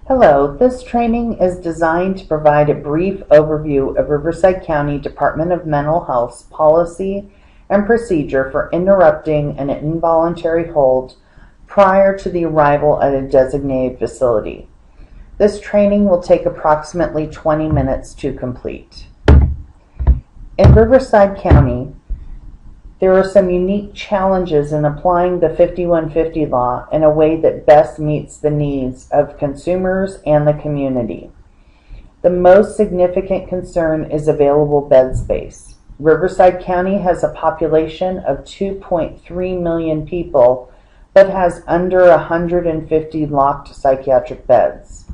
Hello, this training is designed to provide a brief overview of Riverside County Department of Mental Health's policy and procedure for interrupting an involuntary hold prior to the arrival at a designated facility. This training will take approximately 20 minutes to complete. In Riverside County, there are some unique challenges in applying the 5150 law in a way that best meets the needs of consumers and the community. The most significant concern is available bed space. Riverside County has a population of 2.3 million people, but has under 150 locked psychiatric beds.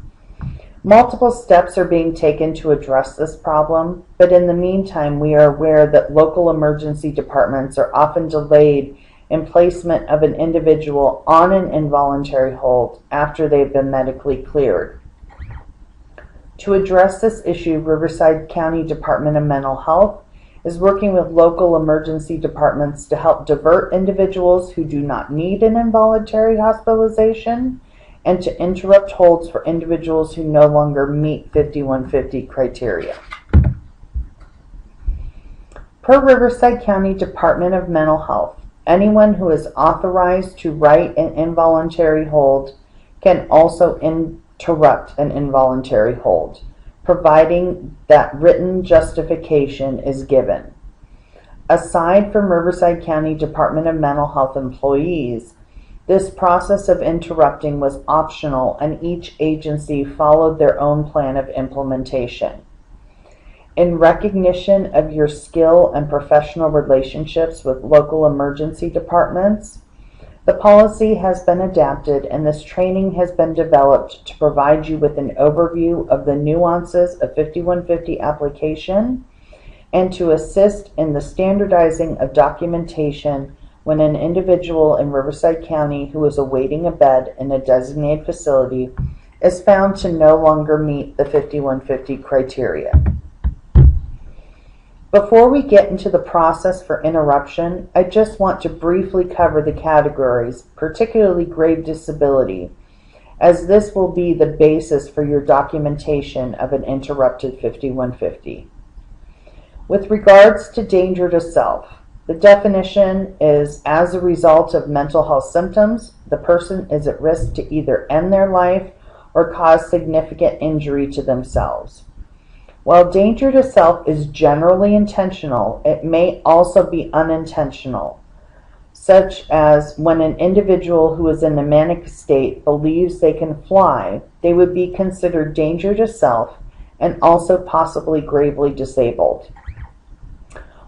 Multiple steps are being taken to address this problem, but in the meantime, we are aware that local emergency departments are often delayed in placement of an individual on an involuntary hold after they've been medically cleared. To address this issue, Riverside County Department of Mental Health is working with local emergency departments to help divert individuals who do not need an involuntary hospitalization and to interrupt holds for individuals who no longer meet 5150 criteria. Per Riverside County Department of Mental Health, anyone who is authorized to write an involuntary hold can also interrupt an involuntary hold, providing that written justification is given. Aside from Riverside County Department of Mental Health employees, this process of interrupting was optional, and each agency followed their own plan of implementation. In recognition of your skill and professional relationships with local emergency departments, the policy has been adapted, and this training has been developed to provide you with an overview of the nuances of 5150 application and to assist in the standardizing of documentation when an individual in Riverside County who is awaiting a bed in a designated facility is found to no longer meet the 5150 criteria. Before we get into the process for interruption, I just want to briefly cover the categories, particularly grave disability, as this will be the basis for your documentation of an interrupted 5150. With regards to danger to self, the definition is, as a result of mental health symptoms, the person is at risk to either end their life or cause significant injury to themselves. While danger to self is generally intentional, it may also be unintentional, such as when an individual who is in a manic state believes they can fly, they would be considered danger to self and also possibly gravely disabled.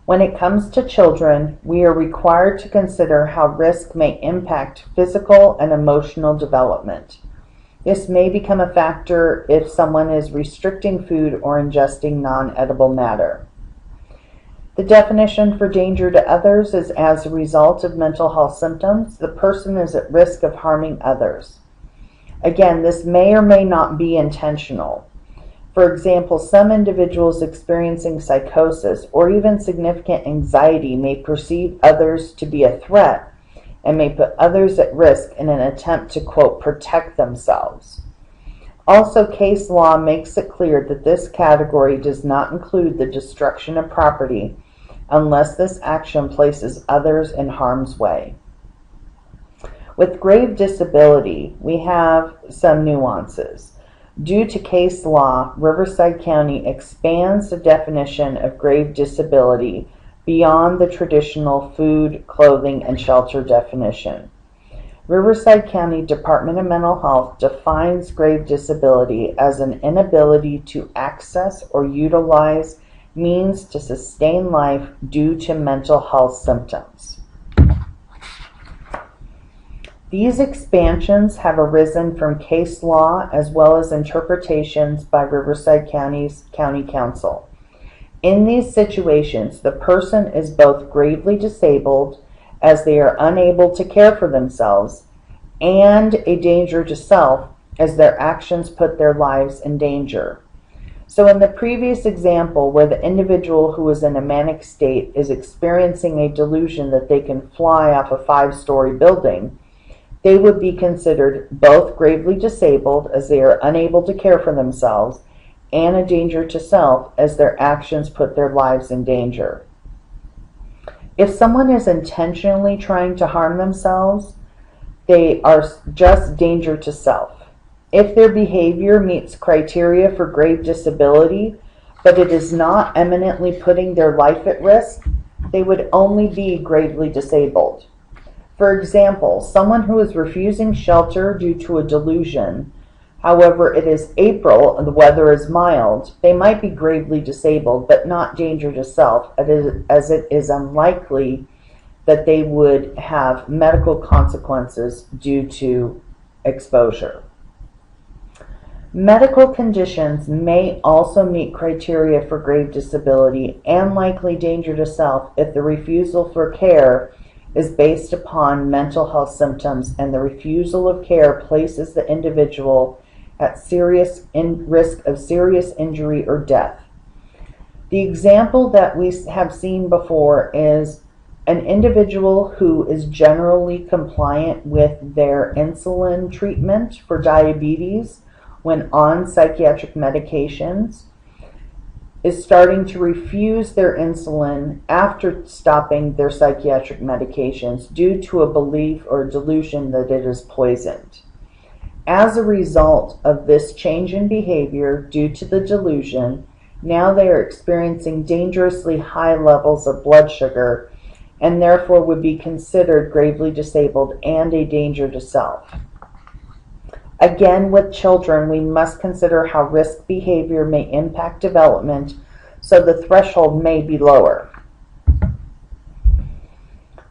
When it comes to children, we are required to consider how risk may impact physical and emotional development. This may become a factor if someone is restricting food or ingesting non-edible matter. The definition for danger to others is, as a result of mental health symptoms, the person is at risk of harming others. Again, this may or may not be intentional. For example, some individuals experiencing psychosis or even significant anxiety may perceive others to be a threat and may put others at risk in an attempt to, quote, protect themselves. Also, case law makes it clear that this category does not include the destruction of property unless this action places others in harm's way. With grave disability, we have some nuances. Due to case law, Riverside County expands the definition of grave disability beyond the traditional food, clothing, and shelter definition. Riverside County Department of Mental Health defines grave disability as an inability to access or utilize means to sustain life due to mental health symptoms. These expansions have arisen from case law as well as interpretations by Riverside County's County Council. In these situations, the person is both gravely disabled as they are unable to care for themselves and a danger to self as their actions put their lives in danger. So in the previous example, where the individual who is in a manic state is experiencing a delusion that they can fly off a 5-story building, they would be considered both gravely disabled as they are unable to care for themselves and a danger to self as their actions put their lives in danger. If someone is intentionally trying to harm themselves, they are just danger to self. If their behavior meets criteria for grave disability, but it is not eminently putting their life at risk, they would only be gravely disabled. For example, someone who is refusing shelter due to a delusion, however, it is April and the weather is mild, they might be gravely disabled, but not danger to self, as it is unlikely that they would have medical consequences due to exposure. Medical conditions may also meet criteria for grave disability and likely danger to self if the refusal for care is based upon mental health symptoms and the refusal of care places the individual at risk of serious injury or death. The example that we have seen before is an individual who is generally compliant with their insulin treatment for diabetes when on psychiatric medications is starting to refuse their insulin after stopping their psychiatric medications due to a belief or delusion that it is poisoned. As a result of this change in behavior due to the delusion, now they are experiencing dangerously high levels of blood sugar and therefore would be considered gravely disabled and a danger to self. Again, with children, we must consider how risk behavior may impact development, so the threshold may be lower.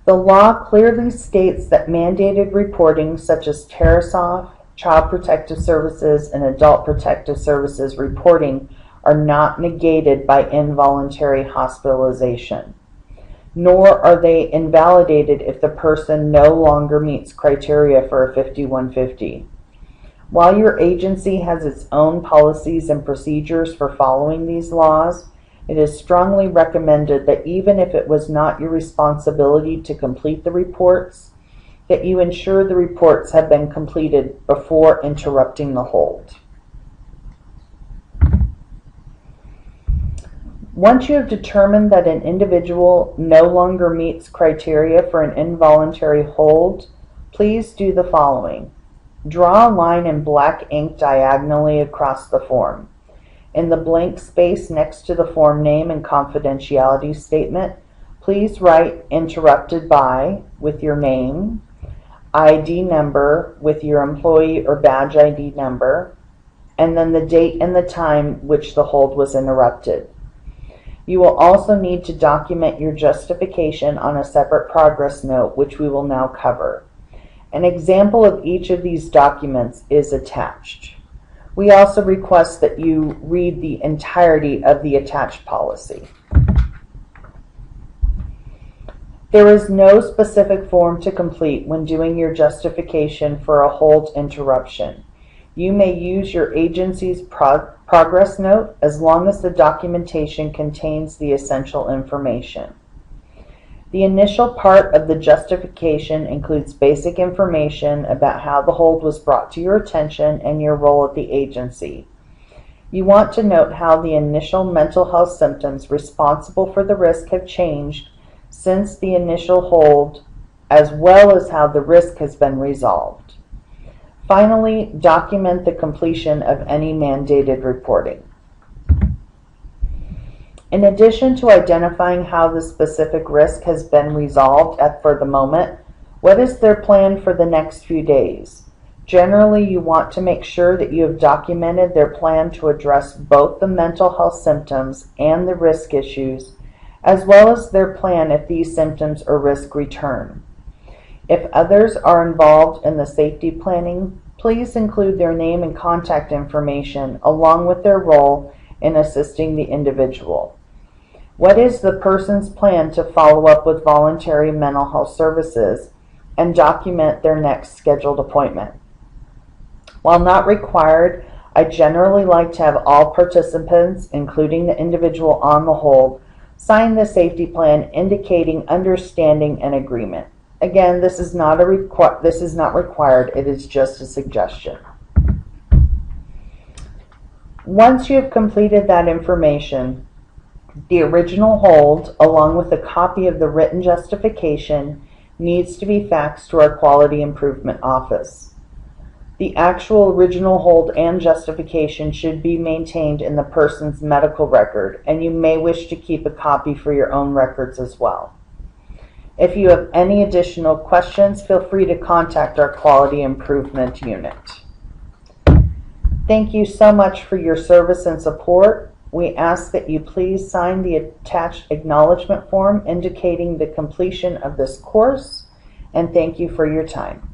The law clearly states that mandated reporting such as TerraSoft, Child Protective Services, and Adult Protective Services reporting are not negated by involuntary hospitalization, nor are they invalidated if the person no longer meets criteria for a 5150. While your agency has its own policies and procedures for following these laws, it is strongly recommended that even if it was not your responsibility to complete the reports, that you ensure the reports have been completed before interrupting the hold. Once you have determined that an individual no longer meets criteria for an involuntary hold, please do the following. Draw a line in black ink diagonally across the form. In the blank space next to the form name and confidentiality statement, please write "interrupted by" with your name, ID number with your employee or badge ID number, and then the date and the time which the hold was interrupted. You will also need to document your justification on a separate progress note, which we will now cover. An example of each of these documents is attached. We also request that you read the entirety of the attached policy. There is no specific form to complete when doing your justification for a hold interruption. You may use your agency's progress note as long as the documentation contains the essential information. The initial part of the justification includes basic information about how the hold was brought to your attention and your role at the agency. You want to note how the initial mental health symptoms responsible for the risk have changed since the initial hold, as well as how the risk has been resolved. Finally, document the completion of any mandated reporting. In addition to identifying how the specific risk has been resolved for the moment, what is their plan for the next few days? Generally, you want to make sure that you have documented their plan to address both the mental health symptoms and the risk issues, as well as their plan if these symptoms or risk return. If others are involved in the safety planning, please include their name and contact information along with their role in assisting the individual. What is the person's plan to follow up with voluntary mental health services and document their next scheduled appointment? While not required, I generally like to have all participants, including the individual on the hold, sign the safety plan indicating understanding and agreement. Again, this is not required. It is just a suggestion. Once you have completed that information, the original hold, along with a copy of the written justification, needs to be faxed to our Quality Improvement Office. The actual original hold and justification should be maintained in the person's medical record, and you may wish to keep a copy for your own records as well. If you have any additional questions, feel free to contact our Quality Improvement Unit. Thank you so much for your service and support. We ask that you please sign the attached acknowledgement form indicating the completion of this course, and thank you for your time.